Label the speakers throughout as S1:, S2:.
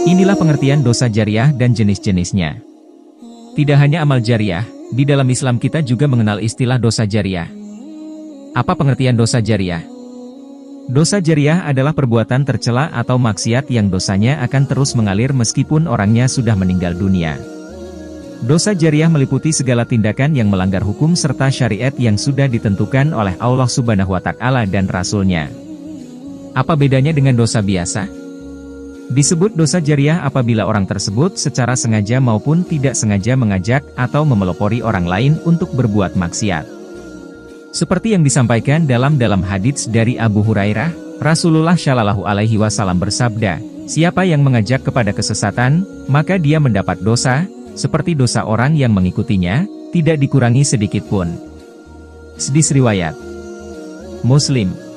S1: Inilah pengertian dosa jariah dan jenis-jenisnya. Tidak hanya amal jariah, di dalam Islam kita juga mengenal istilah dosa jariah. Apa pengertian dosa jariah? Dosa jariah adalah perbuatan tercela atau maksiat yang dosanya akan terus mengalir meskipun orangnya sudah meninggal dunia. Dosa jariah meliputi segala tindakan yang melanggar hukum serta syariat yang sudah ditentukan oleh Allah Subhanahu wa Ta'ala dan Rasul-Nya. Apa bedanya dengan dosa biasa? Disebut dosa jariah apabila orang tersebut secara sengaja maupun tidak sengaja mengajak atau memelopori orang lain untuk berbuat maksiat. Seperti yang disampaikan dalam hadits dari Abu Hurairah, Rasulullah Shallallahu Alaihi Wasallam bersabda, siapa yang mengajak kepada kesesatan, maka dia mendapat dosa, seperti dosa orang yang mengikutinya, tidak dikurangi sedikit pun. Hadits riwayat Muslim.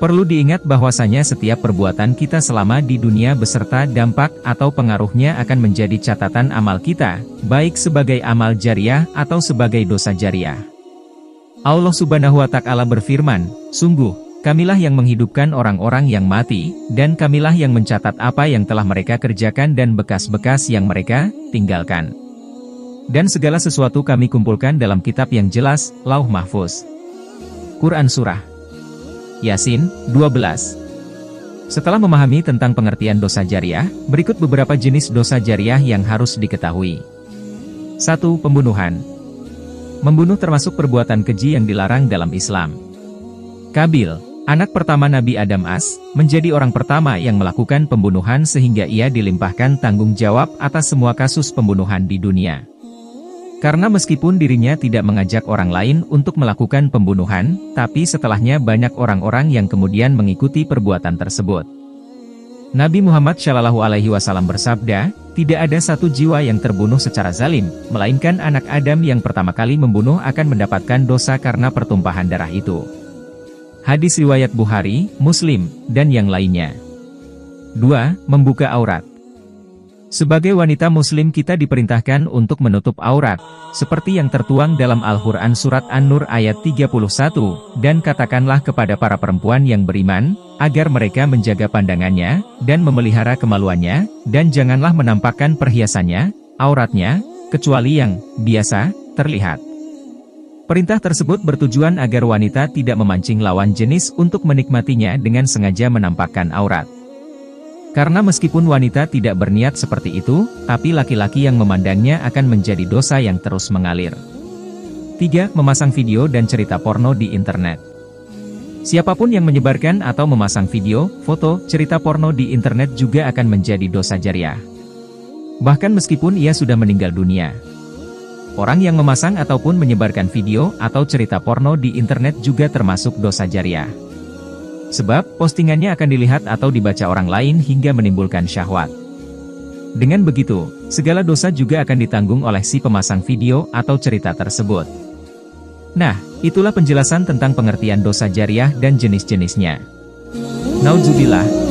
S1: Perlu diingat bahwasanya setiap perbuatan kita selama di dunia beserta dampak atau pengaruhnya akan menjadi catatan amal kita, baik sebagai amal jariah atau sebagai dosa jariah. Allah Subhanahu wa Ta'ala berfirman, sungguh, kamilah yang menghidupkan orang-orang yang mati, dan kamilah yang mencatat apa yang telah mereka kerjakan dan bekas-bekas yang mereka tinggalkan. Dan segala sesuatu kami kumpulkan dalam kitab yang jelas, Lauh Mahfuz. Quran Surah Yasin, 12. Setelah memahami tentang pengertian dosa jariah, berikut beberapa jenis dosa jariah yang harus diketahui. 1. Pembunuhan. Membunuh termasuk perbuatan keji yang dilarang dalam Islam. Kabil, anak pertama Nabi Adam menjadi orang pertama yang melakukan pembunuhan sehingga ia dilimpahkan tanggung jawab atas semua kasus pembunuhan di dunia. Karena meskipun dirinya tidak mengajak orang lain untuk melakukan pembunuhan, tapi setelahnya banyak orang-orang yang kemudian mengikuti perbuatan tersebut. Nabi Muhammad Shallallahu Alaihi Wasallam bersabda, tidak ada satu jiwa yang terbunuh secara zalim, melainkan anak Adam yang pertama kali membunuh akan mendapatkan dosa karena pertumpahan darah itu. Hadis riwayat Bukhari, Muslim, dan yang lainnya. 2. Membuka aurat. Sebagai wanita muslim kita diperintahkan untuk menutup aurat, seperti yang tertuang dalam Al-Quran Surat An-Nur ayat 31, dan katakanlah kepada para perempuan yang beriman, agar mereka menjaga pandangannya, dan memelihara kemaluannya, dan janganlah menampakkan perhiasannya, auratnya, kecuali yang biasa terlihat. Perintah tersebut bertujuan agar wanita tidak memancing lawan jenis untuk menikmatinya dengan sengaja menampakkan aurat. Karena meskipun wanita tidak berniat seperti itu, tapi laki-laki yang memandangnya akan menjadi dosa yang terus mengalir. 3. Memasang video dan cerita porno di internet. Siapapun yang menyebarkan atau memasang video, foto, cerita porno di internet juga akan menjadi dosa jariah. Bahkan meskipun ia sudah meninggal dunia. Orang yang memasang ataupun menyebarkan video atau cerita porno di internet juga termasuk dosa jariah. Sebab, postingannya akan dilihat atau dibaca orang lain hingga menimbulkan syahwat. Dengan begitu, segala dosa juga akan ditanggung oleh si pemasang video atau cerita tersebut. Nah, itulah penjelasan tentang pengertian dosa jariah dan jenis-jenisnya. Naudzubillah.